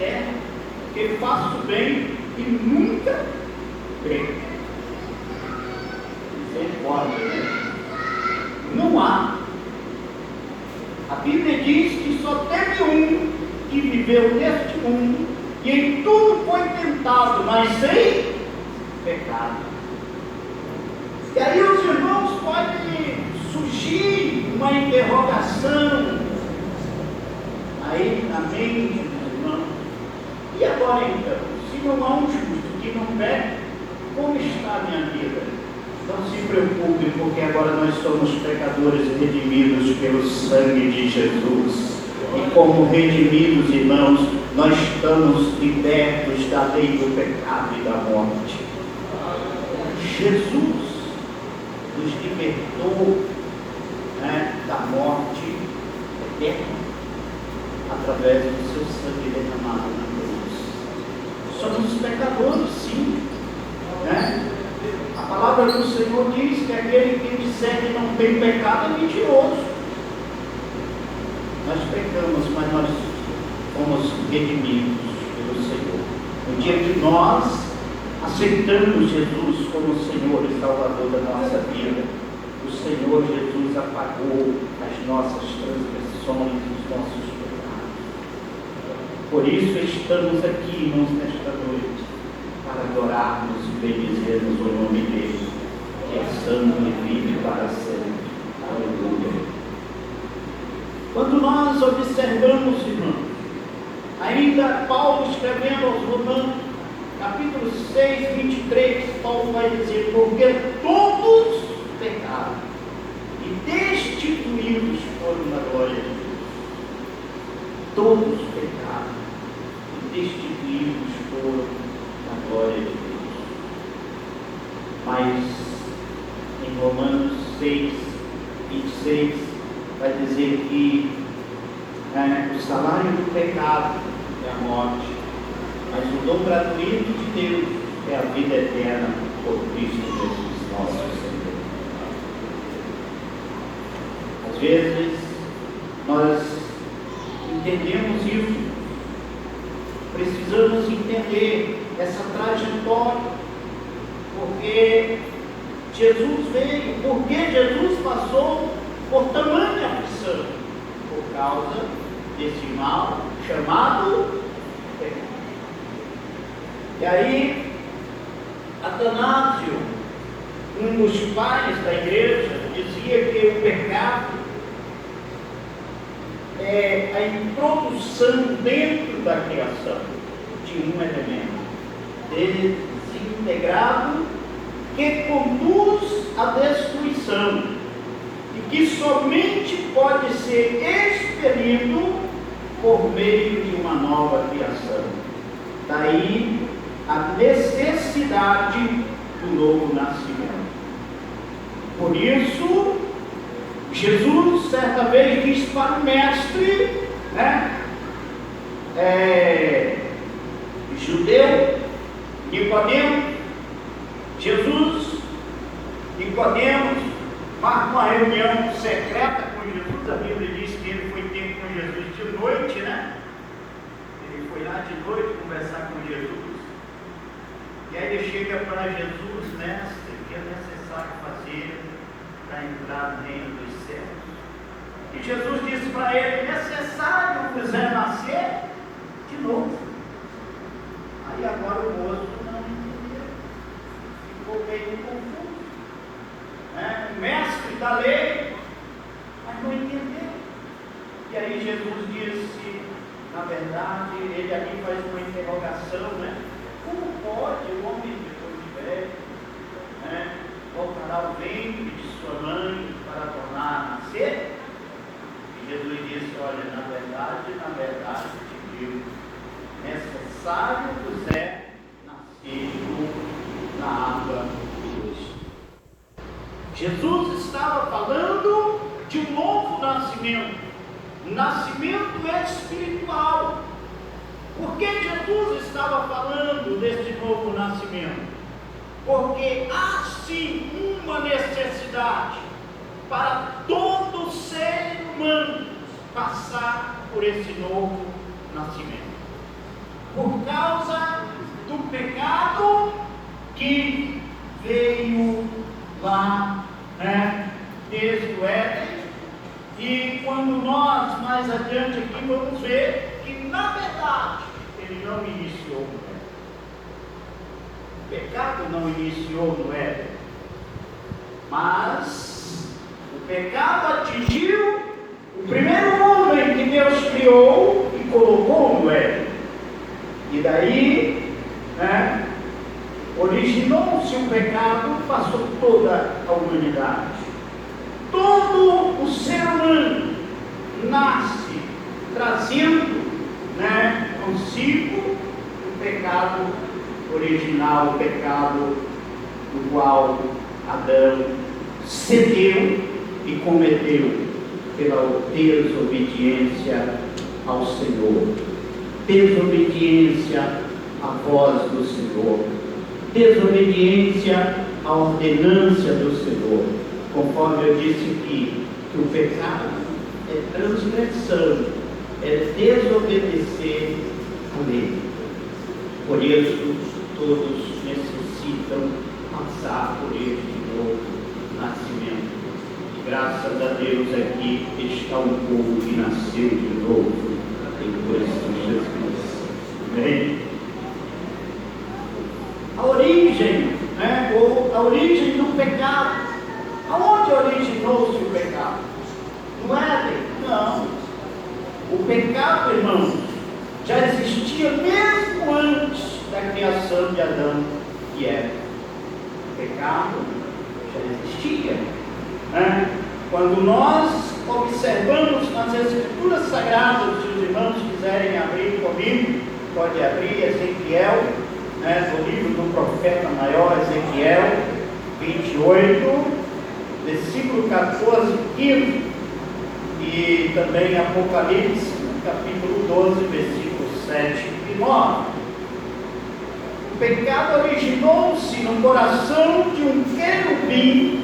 eterna, que faço bem e nunca peco. Misericórdia, né? Não há. A Bíblia diz que só teve um que viveu neste mundo e em tudo foi tentado, mas sem pecado. E aí os irmãos podem surgir uma interrogação aí na mente dos irmãos. E agora então, se não há um justo que não peca, como está a minha vida? Não se preocupe, porque agora nós somos pecadores redimidos pelo sangue de Jesus. E como redimidos, irmãos, nós estamos libertos da lei do pecado e da morte. Jesus nos libertou, né, da morte eterna através do seu sangue derramado na cruz. Somos pecadores, sim, né? A palavra do Senhor diz que aquele que disser que não tem pecado é mentiroso. Nós pecamos, mas nós fomos redimidos pelo Senhor. No dia que nós aceitamos Jesus como Senhor e Salvador da nossa vida, o Senhor Jesus apagou as nossas transgressões, os nossos pecados. Por isso estamos aqui, irmãos, nesta noite, para adorarmos e bendizermos o nome dele, que é santo e vive para sempre. Aleluia. Quando nós observamos, irmãos, ainda Paulo escrevendo aos Romanos, capítulo 6, 23, Paulo vai dizer: porque todos pecaram e destituídos foram da glória de Deus. Todos pecaram e destituídos foram da glória de Deus. Mas em Romanos 6, 26, vai dizer que o salário do pecado é a morte, mas o dom gratuito de Deus é a vida eterna por Cristo Jesus, nosso Senhor. Às vezes nós entendemos isso, precisamos entender essa trajetória, porque Jesus veio, porque Jesus passou por tamanha aflição, por causa desse mal chamado pecado. E aí, Atanásio, um dos pais da igreja, dizia que o pecado é a introdução dentro da criação de um elemento desintegrado que conduz à destruição e que somente pode ser expelido por meio de uma nova criação. Daí a necessidade do novo nascimento. Por isso, Jesus certa vez disse para o mestre, judeu, Nicodemos, Nicodemos marca uma reunião secreta com Jesus. A Bíblia diz que ele foi ter com Jesus de noite, né? Ele foi lá de noite conversar com Jesus. E aí ele chega para Jesus: mestre, o que é necessário fazer para entrar no reino dos céus? E Jesus disse para ele: necessário vos é nascer de novo. Aí agora o moço não entendeu, ficou meio confuso. O mestre da lei, mas não entendeu. E aí Jesus disse, na verdade, ele aqui faz uma interrogação, como pode o homem depois de velho, voltar ao ventre de sua mãe para tornar a nascer? E Jesus disse: olha, na verdade te digo, necessário vos é nascido na água e luz. Jesus estava falando de um novo nascimento, nascimento espiritual. Por que Jesus estava falando desse novo nascimento? Porque há sim uma necessidade para todo ser humano passar por esse novo nascimento. por causa do pecado que veio lá, né, desde o Éden. E quando nós, mais adiante aqui, vamos ver que, na verdade, ele não iniciou no Éden. O pecado não iniciou no Éden, mas o pecado atingiu o primeiro homem que Deus criou e colocou no Éden. E daí, né, originou-se um pecado, passou toda a humanidade. Todo o ser humano nasce trazendo, né, consigo o pecado original, o pecado do qual Adão cedeu e cometeu pela desobediência ao Senhor, desobediência à voz do Senhor, desobediência à ordenância do Senhor. Conforme eu disse aqui, que o pecado é transgressão, é desobedecer a lei. Por isso, todos necessitam passar por este novo nascimento. E graças a Deus aqui está um povo que nasceu de novo em Cristo Jesus. Amém? A origem, né, ou a origem do pecado. Aonde originou-se o pecado? No Éden? Não. O pecado, irmãos, já existia mesmo antes da criação de Adão e Eva. O pecado já existia, né? Quando nós observamos nas Escrituras Sagradas, se os irmãos quiserem abrir comigo, pode abrir Ezequiel, né, do livro do profeta maior Ezequiel 28, versículo 14, 15, e também Apocalipse, capítulo 12, versículos 7 e 9. O pecado originou-se no coração de um querubim